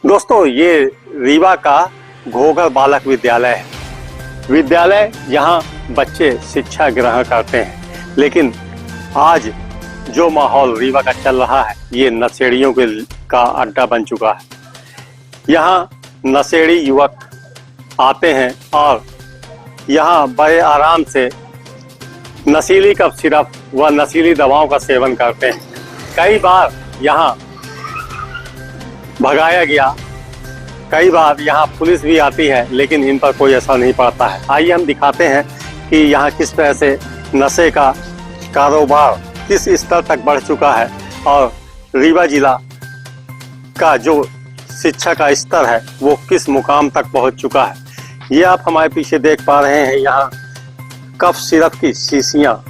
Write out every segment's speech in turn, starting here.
दोस्तों, ये रीवा का घोघर बालक विद्यालय है। विद्यालय यहाँ बच्चे शिक्षा ग्रहण करते हैं, लेकिन आज जो माहौल रीवा का चल रहा है, ये नशेड़ियों का अड्डा बन चुका है। यहाँ नशेड़ी युवक आते हैं और यहाँ बड़े आराम से नशीली कफ सिरप व नशीली दवाओं का सेवन करते हैं। कई बार यहाँ भगाया गया, कई बार यहाँ पुलिस भी आती है, लेकिन इन पर कोई असर नहीं पड़ता है। आइए हम दिखाते हैं कि यहाँ किस तरह से नशे का कारोबार किस स्तर तक बढ़ चुका है और रीवा जिला का जो शिक्षा का स्तर है वो किस मुकाम तक पहुँच चुका है। ये आप हमारे पीछे देख पा रहे हैं, यहाँ कफ सिरप की शीशियाँ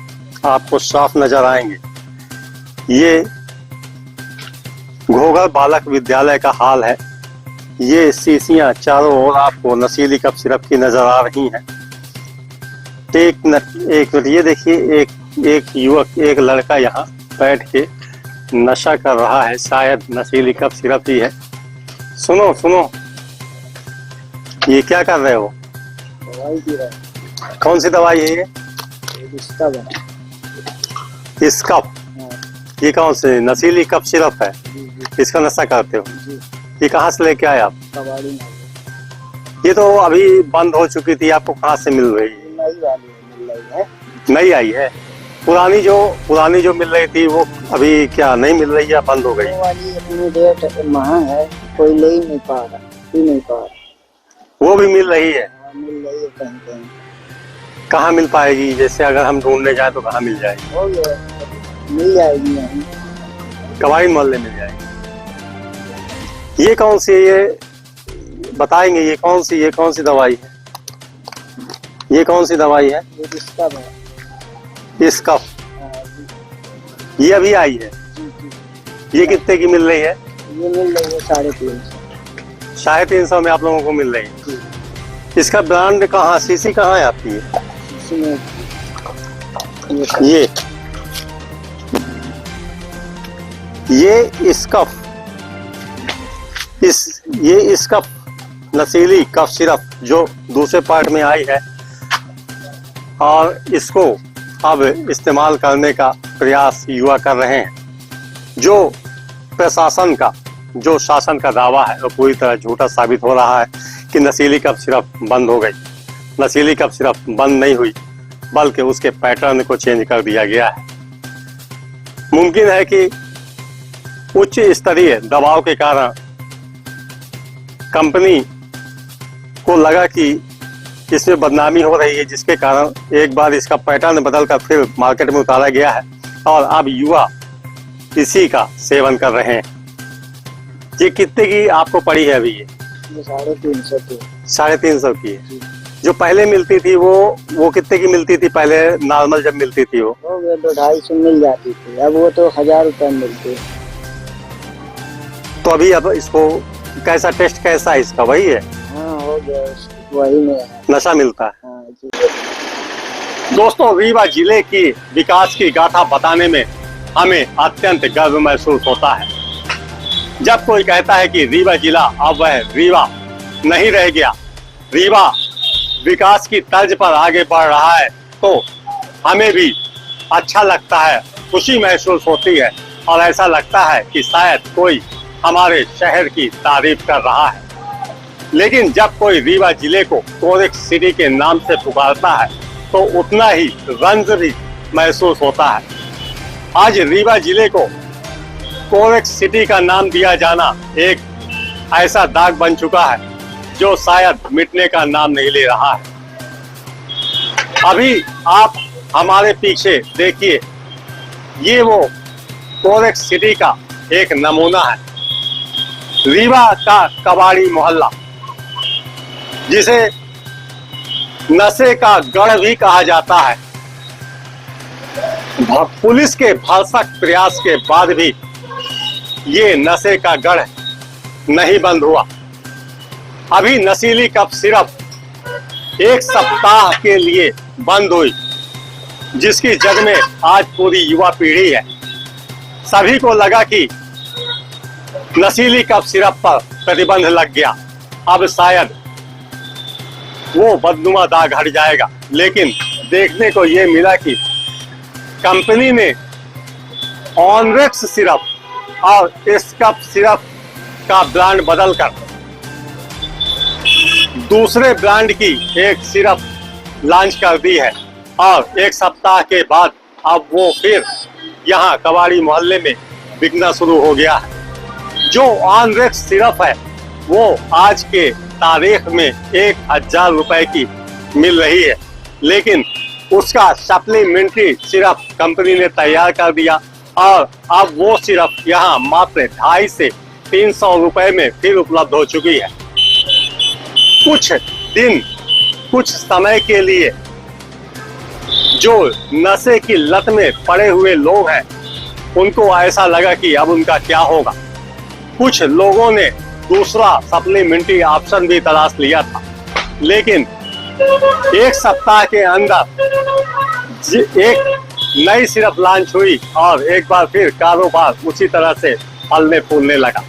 आपको साफ नजर आएंगे। ये घोघर बालक विद्यालय का हाल है। ये शीशियां चारों ओर आपको नशीली कफ सिरप की नजर आ रही हैं। एक मिनट, ये देखिए, एक युवक, एक लड़का यहाँ बैठ के नशा कर रहा है। शायद नशीली कफ सिरप ही है। सुनो सुनो, ये क्या कर रहे हो? दवाई पी रहा है। कौन सी दवाई है ये? इसका? ये कौन से नशीली कफ सिरप है? इसका नशा करते हो? ये कहाँ से लेके आए आप? कबाड़ी में। ये तो अभी बंद हो चुकी थी, आपको कहाँ से मिल रही है? नई वाली मिल रही है। नई आई है? पुरानी जो मिल रही थी वो अभी क्या नहीं मिल रही है, बंद हो गई? वो वाली अपनी रेट महंगा है, कोई ले ही नहीं पा रहा, पी नहीं पा रहा। वो भी मिल रही है? हाँ, मिल रही है कहीं कहीं। कहाँ मिल पाएगी? जैसे अगर हम ढूंढने जाए तो कहाँ मिल जाएगी? हो गया, मिल जाएगी यहीं। कबाड़ी मोहल्ले मिल जाएगी। ये कौन सी, ये बताएंगे, ये कौन सी दवाई है? ये कौन सी दवाई है? ये इसका है। इसका? हाँ, ये अभी आई है? ये कितने की मिल रही है? ये मिल रही है 350। 350 में आप लोगों को मिल रही है। इसका ब्रांड कहाँ, सीसी कहाँ है आपकी? ये स्कफ, ये स्कफ नशीली कफ सिरप जो दूसरे पार्ट में आई है, और इसको अब इस्तेमाल करने का प्रयास युवा कर रहे हैं। जो प्रशासन का, जो शासन का दावा है वो पूरी तरह झूठा साबित हो रहा है कि नशीली कफ सिरप बंद हो गई। नशीली कफ सिरप बंद नहीं हुई, बल्कि उसके पैटर्न को चेंज कर दिया गया है। मुमकिन है कि उच्च स्तरीय दबाव के कारण कंपनी को लगा कि इसमें बदनामी हो रही है, जिसके कारण एक बार इसका पैटर्न बदलकर फिर मार्केट में उतारा गया है और अब युवा इसी का सेवन कर रहे हैं। ये कितने की आपको पड़ी है अभी? ये 350 की। 350 की है। जो पहले मिलती थी वो कितने की मिलती थी पहले, नॉर्मल जब मिलती थी? वो 250 मिल जाती थी, अब वो तो 1000 रुपए मिलती है। तो अभी अब इसको कैसा, टेस्ट कैसा है इसका? वही है? हाँ, हो गया, वही में है। नशा मिलता है। हाँ जी। दोस्तों, रीवा जिले की विकास की गाथा बताने में हमें अत्यंत गर्व महसूस होता है। जब कोई कहता है कि रीवा जिला अब वह रीवा नहीं रह गया, रीवा विकास की तर्ज पर आगे बढ़ रहा है, तो हमें भी अच्छा लगता है, खुशी महसूस होती है और ऐसा लगता है कि शायद कोई हमारे शहर की तारीफ कर रहा है। लेकिन जब कोई रीवा जिले को टूरिस्ट सिटी के नाम से पुकारता है तो उतना ही रंज भी महसूस होता है। आज रीवा जिले को टूरिस्ट सिटी का नाम दिया जाना एक ऐसा दाग बन चुका है जो शायद मिटने का नाम नहीं ले रहा है। अभी आप हमारे पीछे देखिए, ये वो टूरिस्ट सिटी का एक नमूना है, रीवा का कबाड़ी मोहल्ला, जिसे नशे का गढ़ भी कहा जाता है। पुलिस के भरसक प्रयास के बाद भी ये नशे का गढ़ नहीं बंद हुआ। अभी नशीली कफ सिरप एक सप्ताह के लिए बंद हुई, जिसकी जग में आज पूरी युवा पीढ़ी है। सभी को लगा कि नशीली कफ सिरप पर प्रतिबंध लग गया। अब शायद वो बदनुमा दाग हट जाएगा, लेकिन देखने को ये मिला कि कंपनी ने ऑनरेक्स सिरप और इस कफ सिरप का ब्रांड बदलकर दूसरे ब्रांड की एक सिरप लॉन्च कर दी है और एक सप्ताह के बाद अब वो फिर यहाँ कबाड़ी मोहल्ले में बिकना शुरू हो गया है। जो ऑनरेक्स सिरप है वो आज के तारीख में 1000 रुपए की मिल रही है, लेकिन उसका सप्लीमेंट्री सिरप कंपनी ने तैयार कर दिया और अब वो सिरप यहाँ मात्र 250 से 300 रुपए में फिर उपलब्ध हो चुकी है। कुछ दिन, कुछ समय के लिए जो नशे की लत में पड़े हुए लोग हैं उनको ऐसा लगा कि अब उनका क्या होगा। कुछ लोगों ने दूसरा सप्लीमेंट्री ऑप्शन भी तलाश लिया था, लेकिन एक सप्ताह के अंदर एक नई सिरप लॉन्च हुई और एक बार फिर कारोबार उसी तरह से फलने फूलने लगा।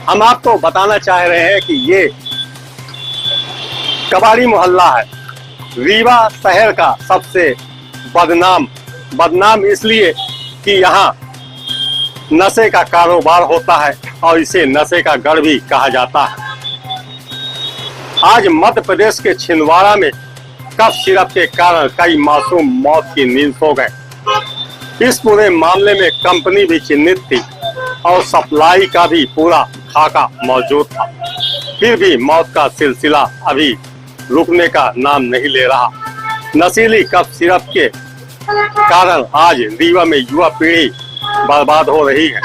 हम आपको बताना चाह रहे हैं कि ये कबाड़ी मोहल्ला है रीवा शहर का सबसे बदनाम इसलिए कि यहाँ नशे का कारोबार होता है और इसे नशे का गढ़ भी कहा जाता है। आज मध्य प्रदेश के छिंदवाड़ा में कफ सिरप के कारण कई मासूम मौत की नींद सो गए। इस पूरे मामले में कंपनी भी चिन्हित थी और सप्लाई का भी पूरा खाका मौजूद था, फिर भी मौत का सिलसिला अभी रुकने का नाम नहीं ले रहा। नशीली कफ सिरप के कारण आज रीवा में युवा पीढ़ी बर्बाद हो रही है।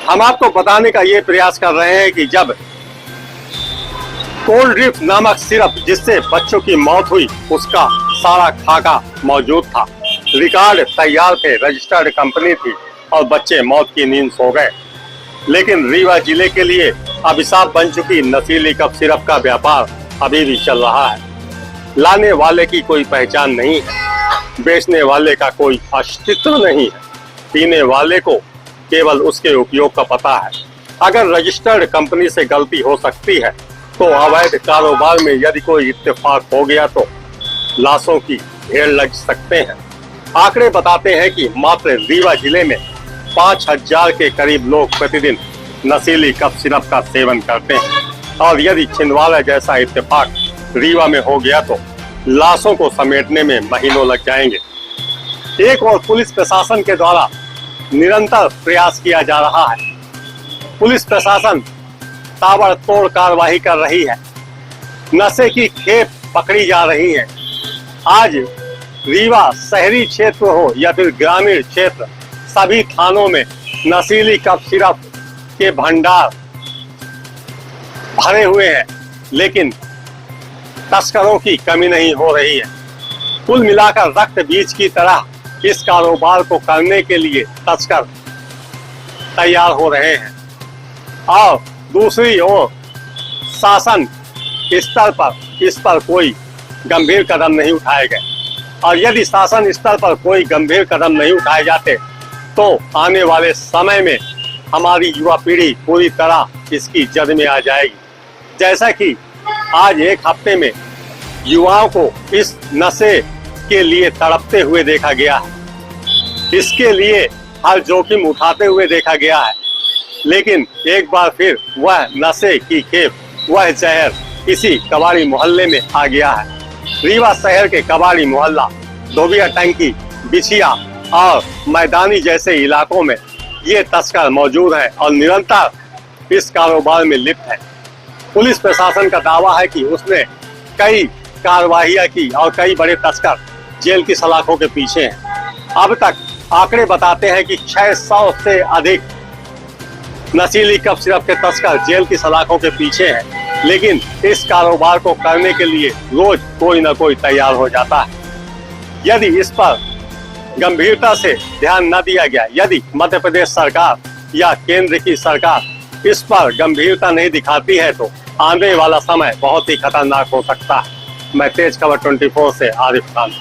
हम आपको बताने का ये प्रयास कर रहे हैं कि जब कोल्ड ड्रिप नामक सिरप जिससे बच्चों की मौत हुई उसका सारा खाका मौजूद था, रिकॉर्ड तैयार थे, रजिस्टर्ड कंपनी थी और बच्चे मौत की नींद सो गए। लेकिन रीवा जिले के लिए अभिशाप बन चुकी नशीली कफ सिरप का व्यापार अभी भी चल रहा है। लाने वाले की कोई पहचान नहीं है, बेचने वाले का कोई अस्तित्व नहीं है, पीने वाले को केवल उसके उपयोग का पता है। अगर रजिस्टर्ड कंपनी से गलती हो सकती है तो अवैध कारोबार में यदि कोई इत्तेफाक हो गया तो लाशों की ढेर लग सकते हैं। आंकड़े बताते हैं कि मात्र रीवा जिले में 5000 के करीब लोग प्रतिदिन नशीली कफ सिरप का सेवन करते हैं और यदि छिंदवाड़ा जैसा इत्तेफाक रीवा में हो गया तो लाशों को समेटने में महीनों लग जाएंगे। एक और पुलिस प्रशासन के द्वारा निरंतर प्रयास किया जा रहा है। पुलिस प्रशासन ताबड़तोड़ कार्रवाई कर रही है, नशे की खेप पकड़ी जा रही है। आज रीवा शहरी क्षेत्र हो या फिर ग्रामीण क्षेत्र, सभी थानों में नशीली कफ सिरप के भंडार भरे हुए हैं, लेकिन तस्करों की कमी नहीं हो रही है। कुल मिलाकर रक्त बीज की तरह इस कारोबार को करने के लिए तस्कर तैयार हो रहे हैं और दूसरी ओर शासन स्तर पर इस पर कोई गंभीर कदम नहीं उठाए गए और यदि शासन स्तर पर कोई गंभीर कदम नहीं उठाए जाते तो आने वाले समय में हमारी युवा पीढ़ी पूरी तरह इसकी जद में आ जाएगी। जैसा कि आज एक हफ्ते में युवाओं को इस नशे के लिए तड़पते हुए देखा गया है, इसके लिए हर जोखिम उठाते हुए देखा गया है, लेकिन एक बार फिर वह नशे की खेप, वह जहर इसी कबाड़ी मोहल्ले में आ गया है। रीवा शहर के कबाड़ी मोहल्ला, धोबिया टंकी, बिछिया और मैदानी जैसे इलाकों में ये तस्कर मौजूद हैं और निरंतर इस कारोबार में लिप्त है। पुलिस प्रशासन का दावा है कि उसने कई कार्रवाइयां की और कई बड़े तस्कर जेल की सलाखों के पीछे हैं। अब तक आंकड़े बताते हैं कि 600 से अधिक नशीली कफ सिरप के तस्कर जेल की सलाखों के पीछे हैं, लेकिन इस कारोबार को करने के लिए रोज कोई न कोई तैयार हो जाता है। यदि इस पर गंभीरता से ध्यान न दिया गया, यदि मध्य प्रदेश सरकार या केंद्र की सरकार इस पर गंभीरता नहीं दिखाती है तो आने वाला समय बहुत ही खतरनाक हो सकता है। मैं तेज खबर 24 से आरिफ खान।